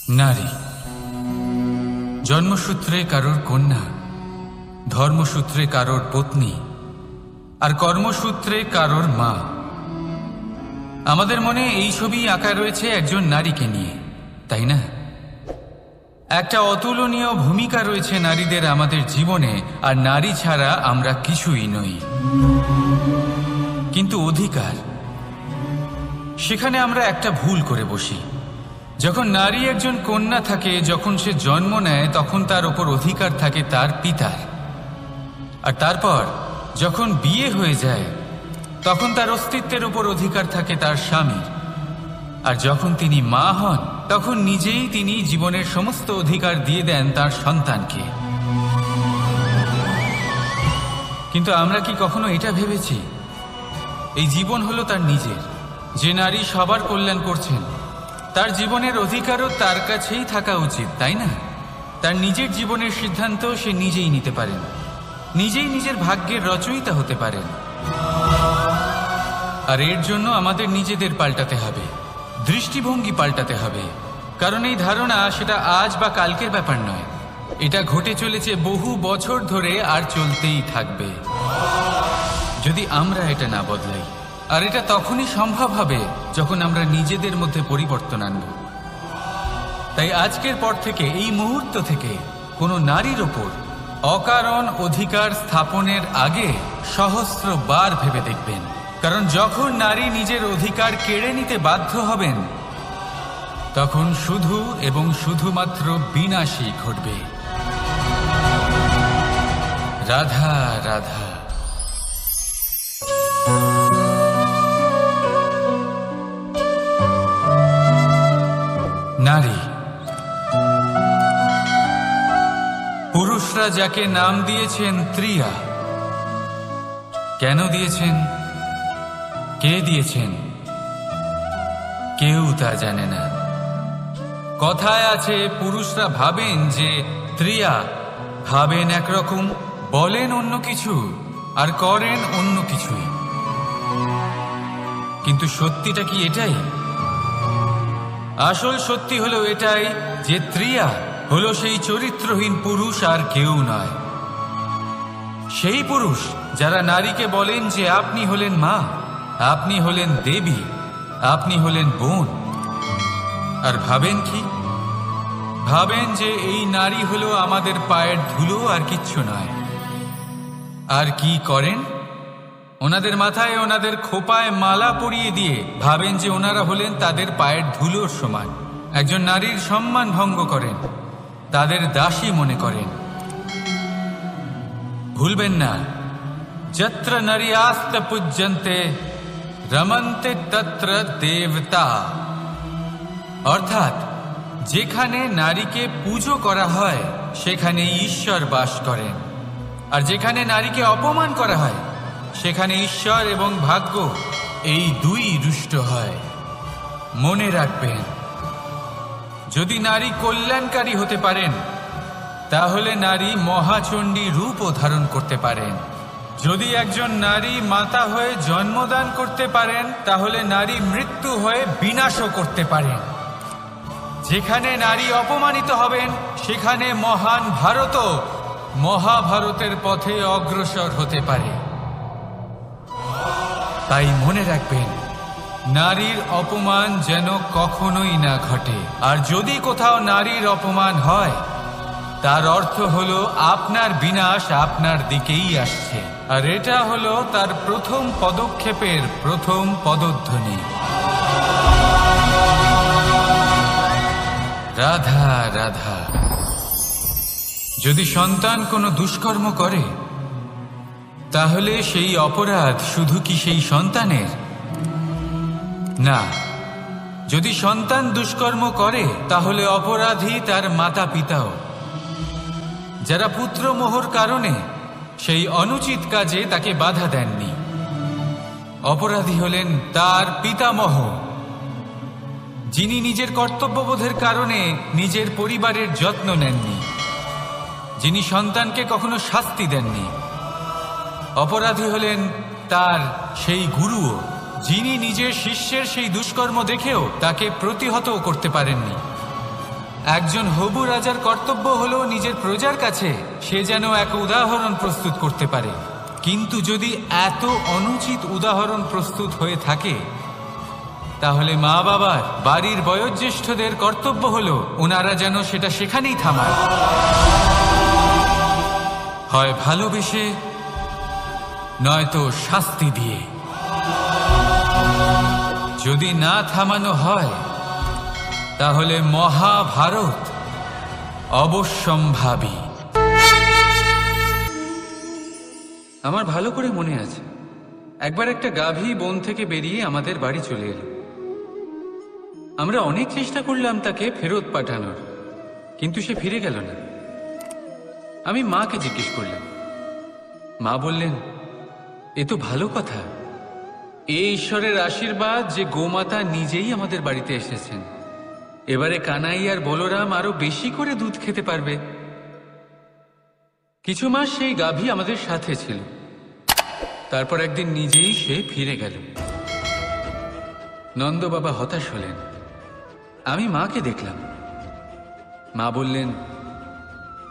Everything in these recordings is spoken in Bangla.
নারী জন্মসূত্রে কারোর কন্যা, ধর্মসূত্রে কারোর পত্নী, আর কর্মসূত্রে কারোর মা। আমাদের মনে এই ছবি আঁকা রয়েছে একজন নারীকে নিয়ে, তাই না? একটা অতুলনীয় ভূমিকা রয়েছে নারীদের আমাদের জীবনে, আর নারী ছাড়া আমরা কিছুই নই। কিন্তু অধিকার, সেখানে আমরা একটা ভুল করে বসি। যখন নারী একজন কন্যা থাকে, যখন সে জন্ম নেয়, তখন তার ওপর অধিকার থাকে তার পিতার। আর তারপর যখন বিয়ে হয়ে যায়, তখন তার অস্তিত্বের ওপর অধিকার থাকে তার স্বামীর। আর যখন তিনি মা হন, তখন নিজেই তিনি জীবনের সমস্ত অধিকার দিয়ে দেন তার সন্তানকে। কিন্তু আমরা কি কখনো এটা ভেবেছি এই জীবন হলো তার নিজের? যে নারী সবার কল্যাণ করছেন, তার জীবনের অধিকারও তার কাছেই থাকা উচিত, তাই না? তার নিজের জীবনের সিদ্ধান্ত সে নিজেই নিতে পারেন, নিজেই নিজের ভাগ্যের রচয়িতা হতে পারেন। আর এর জন্য আমাদের নিজেদের পাল্টাতে হবে, দৃষ্টিভঙ্গি পাল্টাতে হবে। কারণ এই ধারণা সেটা আজ বা কালকের ব্যাপার নয়, এটা ঘটে চলেছে বহু বছর ধরে, আর চলতেই থাকবে যদি আমরা এটা না বদলাই। আর এটা তখনই সম্ভব হবে যখন আমরা নিজেদের মধ্যে পরিবর্তন আনব। তাই আজকের পর থেকে, এই মুহূর্ত থেকে, কোনো নারীর ওপর অকারণ অধিকার স্থাপনের আগে সহস্রবার ভেবে দেখবেন। কারণ যখন নারী নিজের অধিকার কেড়ে নিতে বাধ্য হবেন, তখন শুধু এবং শুধুমাত্র বিনাশই ঘটবে। রাধা রাধা। নারী, পুরুষরা যাকে নাম দিয়েছেন ত্রিয়া, কেন দিয়েছেন, কে দিয়েছেন, কেউ তা জানে না। কথায় আছে, পুরুষরা ভাবেন যে ত্রিয়া, ভাবেন একরকম, বলেন অন্য কিছু, আর করেন অন্য কিছুই। কিন্তু সত্যিটা কি এটাই? আসল সত্যি হলো এটাই যে ত্রিয়া হলো সেই চরিত্রহীন পুরুষ, আর কেউ নয়। সেই পুরুষ যারা নারীকে বলেন যে আপনি হলেন মা, আপনি হলেন দেবী, আপনি হলেন বোন। আর ভাবেন কি? ভাবেন যে এই নারী হলো আমাদের পায়ের ধুলো, আর কিচ্ছু নয়। আর কি করেন? ওনাদের মাথায়, ওনাদের খোপায় মালা পরিয়ে দিয়ে ভাবেন যে ওনারা হলেন তাদের পায়ের ধুলোর সমান। একজন নারীর সম্মান ভঙ্গ করেন, তাদের দাসী মনে করেন। ভুলবেন না, যত্র নারীয়াস্ত পূজ্যন্তে রমন্তে তত্র দেবতা। অর্থাৎ যেখানে নারীকে পুজো করা হয়, সেখানে ঈশ্বর বাস করেন। আর যেখানে নারীকে অপমান করা হয়, সেখানে ঈশ্বর এবং ভাগ্য এই দুই রুষ্ট হয়। মনে রাখবেন, যদি নারী কল্যাণকারী হতে পারেন, তাহলে নারী মহাচণ্ডী রূপও ধারণ করতে পারেন। যদি একজন নারী মাতা হয়ে জন্মদান করতে পারেন, তাহলে নারী মৃত্যু হয়ে বিনাশও করতে পারেন। যেখানে নারী অপমানিত হবেন, সেখানে মহান ভারতও মহাভারতের পথে অগ্রসর হতে পারে। তাই মনে রাখবেন, নারীর অপমান যেন কখনোই না ঘটে। আর যদি কোথাও নারীর অপমান হয়, তার অর্থ হলো আপনার বিনাশ আপনার দিকেই আসছে। আর এটা হলো তার প্রথম পদক্ষেপের প্রথম পদধ্বনি। রাধা রাধা। যদি সন্তান কোনো দুষ্কর্ম করে, তাহলে সেই অপরাধ শুধু কি সেই সন্তানের? না, যদি সন্তান দুষ্কর্ম করে, তাহলে অপরাধী তার মাতা পিতাও, যারা পুত্রমোহর কারণে সেই অনুচিত কাজে তাকে বাধা দেননি। অপরাধী হলেন তার পিতামহ, যিনি নিজের কর্তব্যবোধের কারণে নিজের পরিবারের যত্ন নেননি, যিনি সন্তানকে কখনো শাস্তি দেননি। অপরাধী হলেন তার সেই গুরুও, যিনি নিজের শিষ্যের সেই দুষ্কর্ম দেখেও তাকে প্রতিহত করতে পারেননি। একজন হবু রাজার কর্তব্য হলো নিজের প্রজার কাছে সে যেন এক উদাহরণ প্রস্তুত করতে পারে। কিন্তু যদি এত অনুচিত উদাহরণ প্রস্তুত হয়ে থাকে, তাহলে মা বাবার, বাড়ির বয়োজ্যেষ্ঠদের কর্তব্য হলো ওনারা যেন সেটা সেখানেই থামায়, হয় ভালোবেসে, নয়তো শাস্তি দিয়ে। যদি না থামানো হয়, তাহলে মহাভারত অবশ্যম্ভাবী। আমার ভালো করে মনে আছে, একবার একটা গাভী বন থেকে বেরিয়ে আমাদের বাড়ি চলে এলো। আমরা অনেক চেষ্টা করলাম তাকে ফেরত পাঠানোর, কিন্তু সে ফিরে গেল না। আমি মাকে জিজ্ঞেস করলাম। মা বললেন, এ তো ভালো কথা। এই ঈশ্বরের আশীর্বাদ যে গোমাতা নিজেই আমাদের বাড়িতে এসেছেন। এবারে কানাই আর বলরাম আরো বেশি করে দুধ খেতে পারবে। কিছু মাস সেই গাভী আমাদের সাথে ছিল। তারপর একদিন নিজেই সে ফিরে গেল। নন্দ বাবা হতাশ হলেন। আমি মাকে দেখলাম। মা বললেন,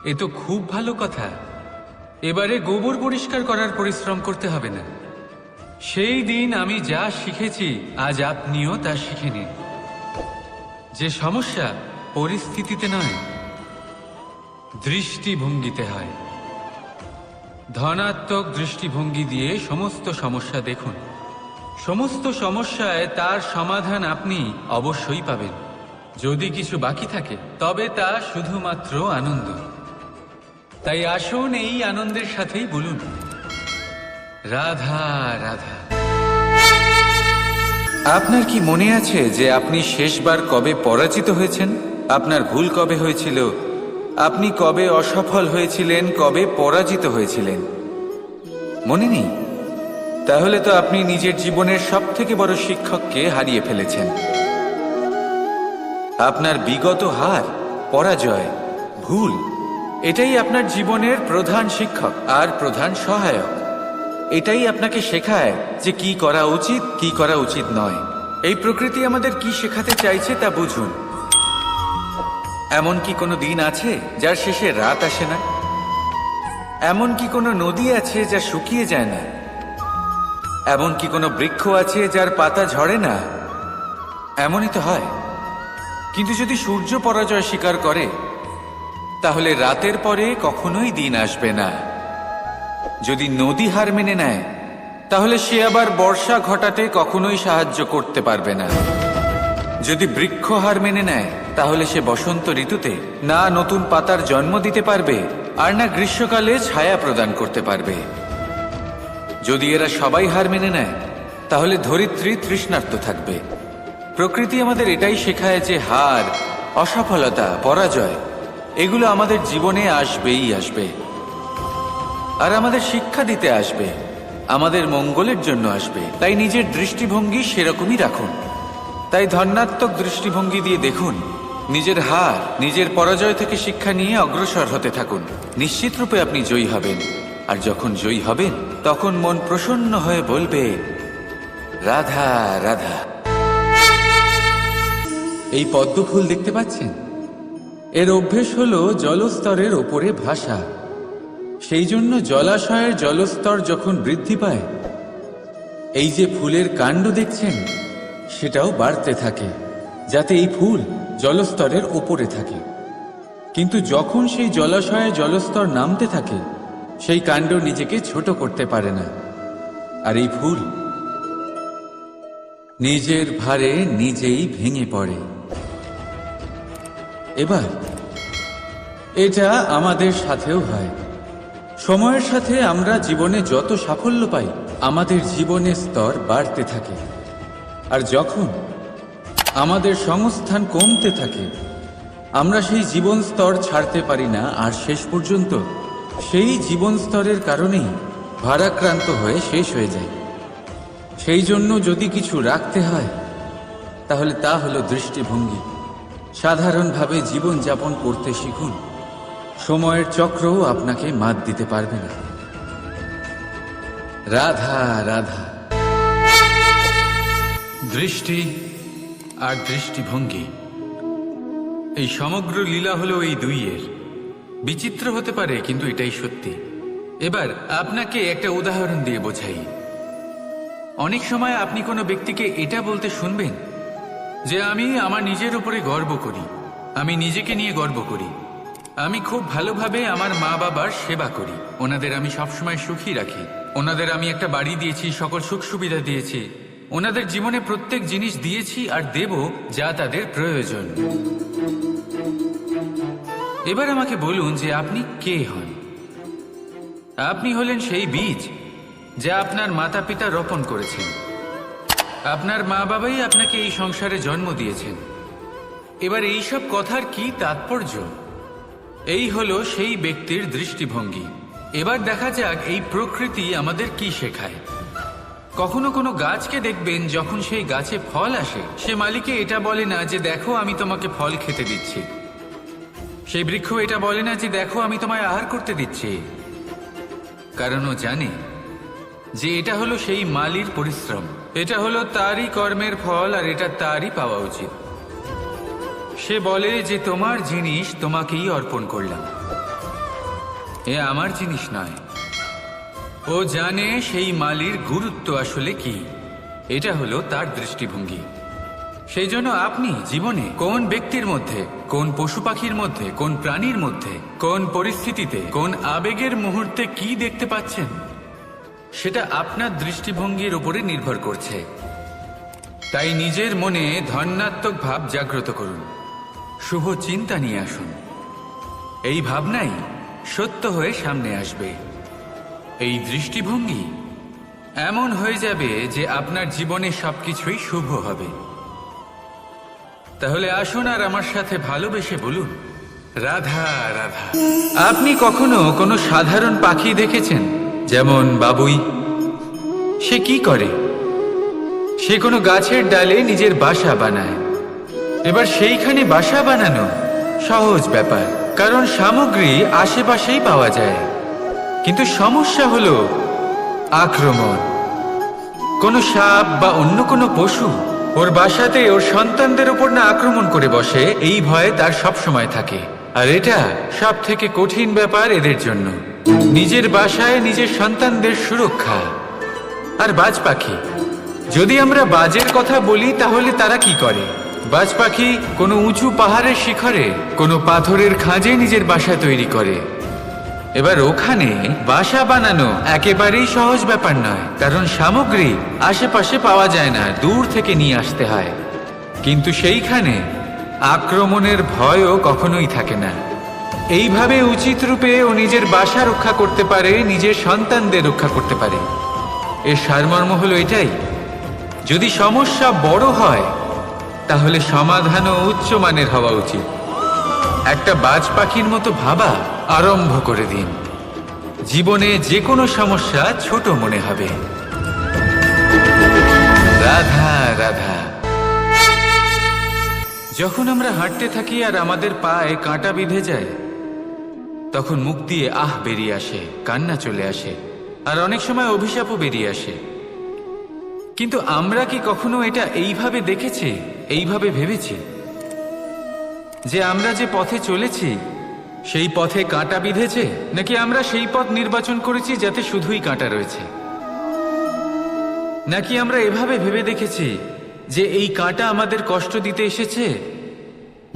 এ তো খুব ভালো কথা। এবারে গোবর পরিষ্কার করার পরিশ্রম করতে হবে না। সেই দিন আমি যা শিখেছি, আজ আপনিও তা শিখে নিন। যে সমস্যা পরিস্থিতিতে নয়, দৃষ্টিভঙ্গিতে হয়। ধনাত্মক দৃষ্টিভঙ্গি দিয়ে সমস্ত সমস্যা দেখুন। সমস্ত সমস্যায় তার সমাধান আপনি অবশ্যই পাবেন। যদি কিছু বাকি থাকে, তবে তা শুধুমাত্র আনন্দ। তাই আসুন এই আনন্দের সাথেই বলুন, রাধা রাধা। আপনার কি মনে আছে যে আপনি শেষবার কবে পরাজিত হয়েছেন? আপনার ভুল কবে হয়েছিল? আপনি কবে অসফল হয়েছিলেন, কবে পরাজিত হয়েছিলেন? মনে নেই? তাহলে তো আপনি নিজের জীবনের সবথেকে বড় শিক্ষককে হারিয়ে ফেলেছেন। আপনার বিগত হার, পরাজয়, ভুল, এটাই আপনার জীবনের প্রধান শিক্ষক আর প্রধান সহায়ক। এটাই আপনাকে শেখায় যে কি করা উচিত, কি করা উচিত নয়। এই প্রকৃতি আমাদের কি শেখাতে চাইছে তা বুঝুন। এমন কি কোনো দিন আছে যার শেষে রাত আসে না? এমন কি কোনো নদী আছে যা শুকিয়ে যায় না? এমন কি কোনো বৃক্ষ আছে যার পাতা ঝরে না? এমনই তো হয়। কিন্তু যদি সূর্য পরাজয় স্বীকার করে, তাহলে রাতের পরে কখনোই দিন আসবে না। যদি নদী হার মেনে নেয়, তাহলে সে আবার বর্ষা ঘটাতে কখনোই সাহায্য করতে পারবে না। যদি বৃক্ষ হার মেনে নেয়, তাহলে সে বসন্ত ঋতুতে না নতুন পাতার জন্ম দিতে পারবে, আর না গ্রীষ্মকালে ছায়া প্রদান করতে পারবে। যদি এরা সবাই হার মেনে নেয়, তাহলে ধরিত্রী তৃষ্ণার্ত থাকবে। প্রকৃতি আমাদের এটাই শেখায় যে হার, অসফলতা, পরাজয় এগুলো আমাদের জীবনে আসবেই আসবে, আর আমাদের শিক্ষা দিতে আসবে, আমাদের মঙ্গলের জন্য আসবে। তাই নিজের দৃষ্টিভঙ্গি সেরকমই রাখুন। তাই ধনাত্মক দৃষ্টিভঙ্গি দিয়ে দেখুন, নিজের হার, নিজের পরাজয় থেকে শিক্ষা নিয়ে অগ্রসর হতে থাকুন। নিশ্চিত রূপে আপনি জয়ী হবেন। আর যখন জয়ী হবেন, তখন মন প্রসন্ন হয়ে বলবে, রাধা রাধা। এই পদ্ম ফুল দেখতে পাচ্ছেন? এর অভ্যেস হলো জলস্তরের ওপরে ভাসা। সেই জন্য জলাশয়ের জলস্তর যখন বৃদ্ধি পায়, এই যে ফুলের কাণ্ড দেখছেন, সেটাও বাড়তে থাকে, যাতে এই ফুল জলস্তরের ওপরে থাকে। কিন্তু যখন সেই জলাশয়ে জলস্তর নামতে থাকে, সেই কাণ্ড নিজেকে ছোট করতে পারে না, আর এই ফুল নিজের ভারে নিজেই ভেঙে পড়ে। এবার এটা আমাদের সাথেও হয়। সময়ের সাথে আমরা জীবনে যত সাফল্য পাই, আমাদের জীবনের স্তর বাড়তে থাকে। আর যখন আমাদের সংস্থান কমতে থাকে, আমরা সেই জীবন স্তর ছাড়তে পারি না, আর শেষ পর্যন্ত সেই জীবন স্তরের কারণেই ভারাক্রান্ত হয়ে শেষ হয়ে যায়। সেই জন্য যদি কিছু রাখতে হয়, তাহলে তা হলো দৃষ্টিভঙ্গি। সাধারণভাবে জীবন যাপন করতে শিখুন। সময়ের চক্রও আপনাকে মাত দিতে পারবে না। রাধা রাধা। দৃষ্টি আর দৃষ্টিভঙ্গি এই সমগ্র লীলা হলো এই দুইয়ের। বিচিত্র হতে পারে, কিন্তু এটাই সত্যি। এবার আপনাকে একটা উদাহরণ দিয়ে বোঝাই। অনেক সময় আপনি কোনো ব্যক্তিকে এটা বলতে শুনবেন যে আমি আমার নিজের উপরে গর্ব করি, আমি নিজেকে নিয়ে গর্ব করি, আমি খুব ভালোভাবে আমার মা বাবার সেবা করি, ওনাদের আমি সবসময় সুখী রাখি, ওনাদের আমি একটা বাড়ি দিয়েছি, সকল সুখ সুবিধা দিয়েছি, ওনাদের জীবনে প্রত্যেক জিনিস দিয়েছি আর দেব যা তাদের প্রয়োজন। এবার আমাকে বলুন যে আপনি কে হন? আপনি হলেন সেই বীজ যা আপনার মাতা পিতা রোপণ করেছেন। আপনার মা বাবাই আপনাকে এই সংসারে জন্ম দিয়েছেন। এবার এইসব কথার কি তাৎপর্য? এই হলো সেই ব্যক্তির দৃষ্টিভঙ্গি। এবার দেখা যাক এই প্রকৃতি আমাদের কি শেখায়। কখনো কোনো গাছকে দেখবেন, যখন সেই গাছে ফল আসে, সে মালিকে এটা বলে না যে দেখো আমি তোমাকে ফল খেতে দিচ্ছি। সেই বৃক্ষ এটা বলে না যে দেখো আমি তোমায় আহার করতে দিচ্ছি, কারণ ও জানে যে এটা হলো সেই মালির পরিশ্রম, এটা হলো তারই কর্মের ফল, আর এটা তারই পাওয়া উচিত। সে বলে যে তোমার জিনিস তোমাকেই অর্পণ করলাম, এ আমার জিনিস নয়। ও জানে সেই মালির গুরুত্ব আসলে কি। এটা হলো তার দৃষ্টিভঙ্গি। সেই জন্য আপনি জীবনে কোন ব্যক্তির মধ্যে, কোন পশু পাখির মধ্যে, কোন প্রাণীর মধ্যে, কোন পরিস্থিতিতে, কোন আবেগের মুহূর্তে কি দেখতে পাচ্ছেন, সেটা আপনার দৃষ্টিভঙ্গির উপরে নির্ভর করছে। তাই নিজের মনে ধনাত্মক ভাব জাগ্রত করুন, শুভ চিন্তা নিয়ে আসুন। এই ভাবনাই সত্য হয়ে সামনে আসবে। এই দৃষ্টিভঙ্গি এমন হয়ে যাবে যে আপনার জীবনে সবকিছুই শুভ হবে। তাহলে আসুন আর আমার সাথে ভালোবেসে বলুন, রাধা রাধা। আপনি কখনো কোনো সাধারণ পাখি দেখেছেন? যেমন বাবুই। সে কি করে? সে কোনো গাছের ডালে নিজের বাসা বানায়। এবার সেইখানে বাসা বানানো সহজ ব্যাপার, কারণ সামগ্রী আশেপাশেই পাওয়া যায়। কিন্তু সমস্যা হলো আক্রমণ। কোনো সাপ বা অন্য কোনো পশু ওর বাসাতে ওর সন্তানদের উপর না আক্রমণ করে বসে, এই ভয়ে তার সব সময় থাকে। আর এটা সব থেকে কঠিন ব্যাপার এদের জন্য, নিজের বাসায় নিজের সন্তানদের সুরক্ষা। আর বাজ পাখি, যদি আমরা বাজের কথা বলি তাহলে তারা কি করে? বাজ পাখি কোনো উঁচু পাহাড়ের শিখরে, কোনো পাথরের খাঁজে নিজের বাসা তৈরি করে। এবার ওখানে বাসা বানানো একেবারেই সহজ ব্যাপার নয়, কারণ সামগ্রী আশেপাশে পাওয়া যায় না, দূর থেকে নিয়ে আসতে হয়। কিন্তু সেইখানে আক্রমণের ভয়ও কখনোই থাকে না। এইভাবে উচিত রূপে ও নিজের বাসা রক্ষা করতে পারে, নিজের সন্তানদের রক্ষা করতে পারে। এর সারমর্ম হলো এটাই, যদি সমস্যা বড় হয় তাহলে সমাধানও উচ্চমানের হওয়া উচিত। একটা বাজ পাখির মতো ভাবা আরম্ভ করে দিন। জীবনে যে কোনো সমস্যা ছোট মনে হবে। রাধা রাধা। যখন আমরা হাঁটতে থাকি আর আমাদের পায়ে কাঁটা বিঁধে যায়, তখন মুখ দিয়ে আহ বেরিয়ে আসে, কান্না চলে আসে, আর অনেক সময় অভিশাপও বেরিয়ে আসে। কিন্তু আমরা কি কখনো এটা এইভাবে দেখেছি, এইভাবে ভেবেছি যে আমরা যে পথে চলেছি সেই পথে কাঁটা বিঁধেছে, নাকি আমরা সেই পথ নির্বাচন করেছি যাতে শুধুই কাঁটা রয়েছে? নাকি আমরা এভাবে ভেবে দেখেছি যে এই কাঁটা আমাদের কষ্ট দিতে এসেছে,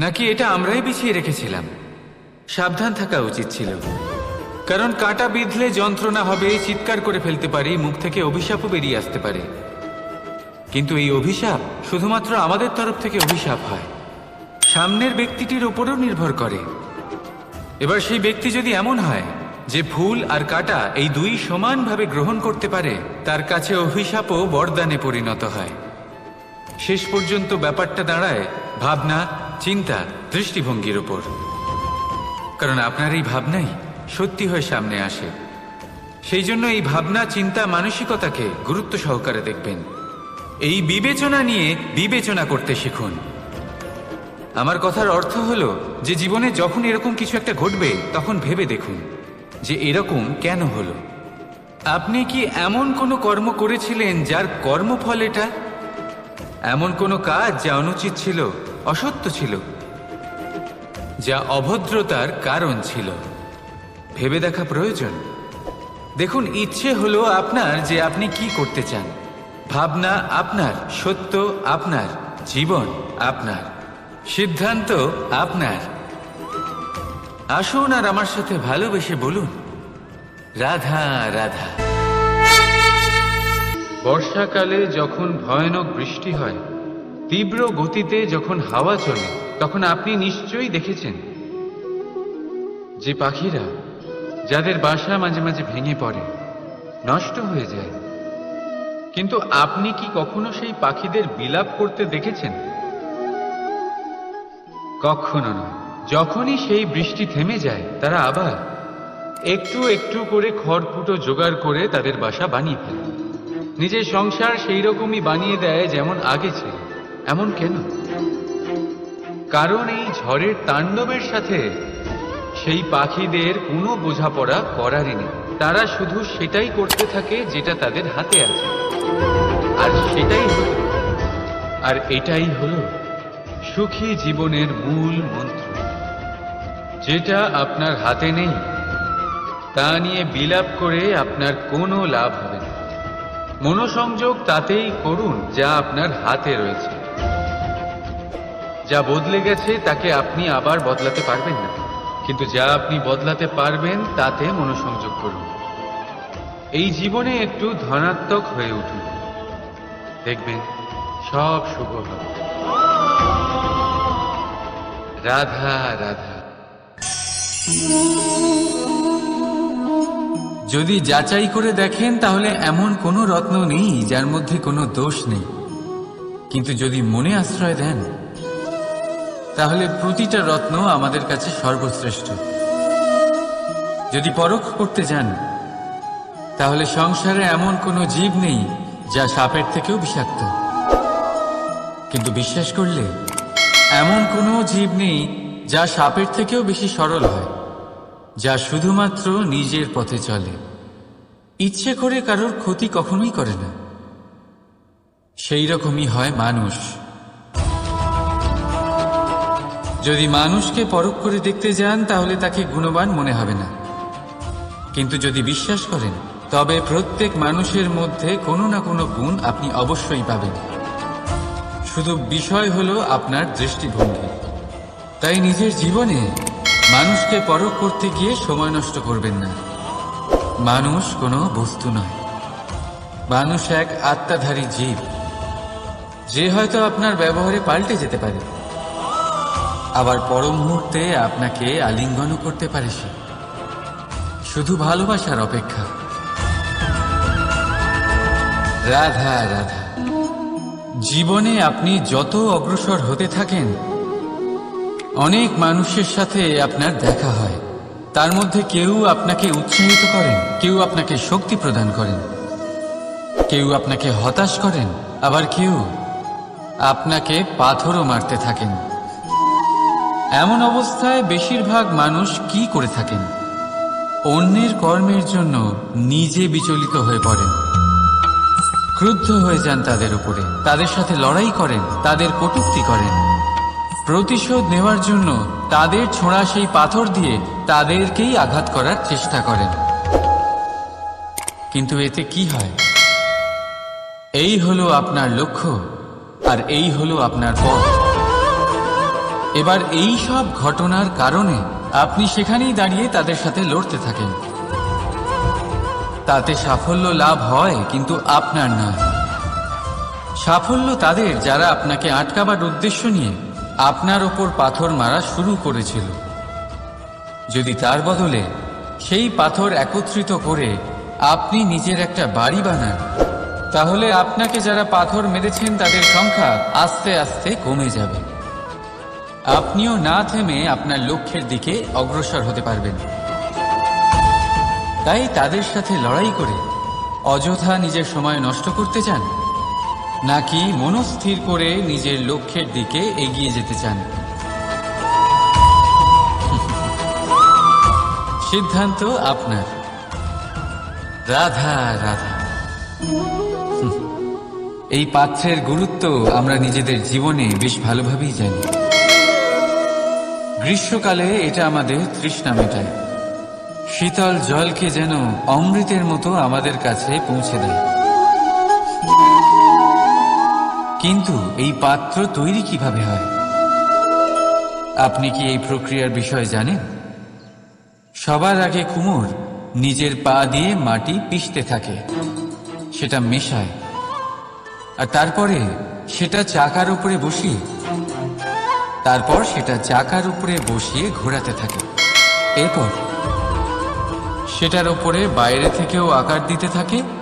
নাকি এটা আমরাই বিছিয়ে রেখেছিলাম? সাবধান থাকা উচিত ছিল, কারণ কাঁটা বিঁধলে যন্ত্রণা হবে, চিৎকার করে ফেলতে পারি, মুখ থেকে অভিশাপও বেরিয়ে আসতে পারে। কিন্তু এই অভিশাপ শুধুমাত্র আমাদের তরফ থেকে অভিশাপ হয়, সামনের ব্যক্তিটির উপরও নির্ভর করে। এবার সেই ব্যক্তি যদি এমন হয় যে ফুল আর কাঁটা এই দুই সমানভাবে গ্রহণ করতে পারে, তার কাছে অভিশাপও বরদানে পরিণত হয়। শেষ পর্যন্ত ব্যাপারটা দাঁড়ায় ভাবনা, চিন্তা, দৃষ্টিভঙ্গির উপর। কারণ আপনার এই ভাবনাই সত্যি হয়ে সামনে আসে। সেই জন্য এই ভাবনা, চিন্তা, মানসিকতাকে গুরুত্ব সহকারে দেখবেন। এই বিবেচনা নিয়ে বিবেচনা করতে শিখুন। আমার কথার অর্থ হলো যে জীবনে যখন এরকম কিছু একটা ঘটবে, তখন ভেবে দেখুন যে এরকম কেন হলো। আপনি কি এমন কোনো কর্ম করেছিলেন যার কর্মফল এটা? এমন কোনো কাজ যা অনুচিত ছিল, অসত্য ছিল? যা অভদ্রতার কারণ ছিল। ভেবে দেখা প্রয়োজন। দেখুন, ইচ্ছে হলো আপনার যে আপনি কি করতে চান। ভাবনা আপনার, সত্য আপনার, জীবন আপনার, সিদ্ধান্ত আপনার। আসুন আর আমার সাথে ভালোবেসে বলুন, রাধা রাধা। বর্ষাকালে যখন ভয়ানক বৃষ্টি হয়, তীব্র গতিতে যখন হাওয়া চলে, তখন আপনি নিশ্চয়ই দেখেছেন যে পাখিরা, যাদের বাসা মাঝে মাঝে ভেঙে পড়ে, নষ্ট হয়ে যায়। কিন্তু আপনি কি কখনো সেই পাখিদের বিলাপ করতে দেখেছেন? কখনো নয়। যখনই সেই বৃষ্টি থেমে যায়, তারা আবার একটু একটু করে খড়কুটো জোগাড় করে তাদের বাসা বানিয়ে ফেলে। নিজের সংসার সেই রকমই বানিয়ে দেয় যেমন আগে ছিল। এমন কেন? কারণ এই ঝড়ের তাণ্ডবের সাথে সেই পাখিদের কোনো বোঝাপড়া করারই নেই। তারা শুধু সেটাই করতে থাকে যেটা তাদের হাতে আছে, আর সেটাই হলো, আর এটাই হলো সুখী জীবনের মূল মন্ত্র। যেটা আপনার হাতে নেই তা নিয়ে বিলাপ করে আপনার কোনো লাভ হবে না। মনোসংযোগ তাতেই করুন যা আপনার হাতে রয়েছে। যা বদলে গেছে তাকে আপনি আবার বদলাতে পারবেন না, কিন্তু যা আপনি বদলাতে পারবেন তাতে মনোসংযোগ করুন। এই জীবনে একটু ধনাত্মক হয়ে উঠুন, দেখবেন সব শুভ হবে। রাধা রাধা। যদি যাচাই করে দেখেন তাহলে এমন কোনো রত্ন নেই যার মধ্যে কোনো দোষ নেই, কিন্তু যদি মনে আশ্রয় দেন তাহলে প্রতিটা রত্ন আমাদের কাছে সর্বশ্রেষ্ঠ। যদি পরখ করতে যান তাহলে সংসারে এমন কোনো জীব নেই যা সাপের থেকেও বিষাক্ত, কিন্তু বিশ্বাস করলে এমন কোনো জীব নেই যা সাপের থেকেও বেশি সরল হয়, যা শুধুমাত্র নিজের পথে চলে, ইচ্ছে করে কারোর ক্ষতি কখনোই করে না। সেই রকমই হয় মানুষ। যদি মানুষকে পরখ করে দেখতে যান তাহলে তাকে গুণবান মনে হবে না, কিন্তু যদি বিশ্বাস করেন তবে প্রত্যেক মানুষের মধ্যে কোনো না কোনো গুণ আপনি অবশ্যই পাবেন। শুধু বিষয় হলো আপনার দৃষ্টিভঙ্গি। তাই নিজের জীবনে মানুষকে পরখ করতে গিয়ে সময় নষ্ট করবেন না। মানুষ কোনো বস্তু নয়, মানুষ এক আত্মাধারী জীব, যে হয়তো আপনার ব্যবহারে পাল্টে যেতে পারে, আবার পর মুহূর্তে আপনাকে আলিঙ্গনও করতে পারে। সে শুধু ভালোবাসার অপেক্ষা। রাধা রাধা। জীবনে আপনি যত অগ্রসর হতে থাকেন, অনেক মানুষের সাথে আপনার দেখা হয়। তার মধ্যে কেউ আপনাকে উৎসাহিত করেন, কেউ আপনাকে শক্তি প্রদান করেন, কেউ আপনাকে হতাশ করেন, আবার কেউ আপনাকে পাথরও মারতে থাকেন। এমন অবস্থায় বেশিরভাগ মানুষ কি করে থাকেন? অন্যের কর্মের জন্য নিজে বিচলিত হয়ে পড়েন, ক্রুদ্ধ হয়ে যান তাদের উপরে, তাদের সাথে লড়াই করেন, তাদের কটূক্তি করেন, প্রতিশোধ নেওয়ার জন্য তাদের ছোঁড়া সেই পাথর দিয়ে তাদেরকেই আঘাত করার চেষ্টা করেন। কিন্তু এতে কি হয়? এই হলো আপনার লক্ষ্য, আর এই হলো আপনার পথ। এবার এই সব ঘটনার কারণে আপনি সেখানেই দাঁড়িয়ে তাদের সাথে লড়তে থাকেন। তাতে সাফল্য লাভ হয়, কিন্তু আপনার না। সাফল্য তাদের যারা আপনাকে আটকাবার উদ্দেশ্য নিয়ে আপনার ওপর পাথর মারা শুরু করেছিল। যদি তার বদলে সেই পাথর একত্রিত করে আপনি নিজের একটা বাড়ি বানান, তাহলে আপনাকে যারা পাথর মেরেছেন তাদের সংখ্যা আস্তে আস্তে কমে যাবে। আপনিও না থেমে আপনার লক্ষ্যের দিকে অগ্রসর হতে পারবেন। তাই তাদের সাথে লড়াই করে অযথা নিজের সময় নষ্ট করতে চান, নাকি মনস্থির করে নিজের লক্ষ্যের দিকে এগিয়ে যেতে চান? সিদ্ধান্ত আপনার। রাধা রাধা। এই পাত্রের গুরুত্ব আমরা নিজেদের জীবনে বেশ ভালোভাবেই জানি। গ্রীষ্মকালে এটা আমাদের তৃষ্ণা মেটায়, শীতল জলকে যেন অমৃতের মতো আমাদের কাছে পৌঁছে দেয়। কিন্তু এই পাত্র তৈরি কিভাবে হয়? আপনি কি এই প্রক্রিয়ার বিষয়ে জানেন? সবার আগে কুমোর নিজের পা দিয়ে মাটি পিষতে থাকে, সেটা মেশায়, আর তারপরে সেটা চাকার উপরে বসিয়ে ঘোরাতে থাকে। এরপর সেটার উপরে বাইরে থেকেও আকার দিতে থাকে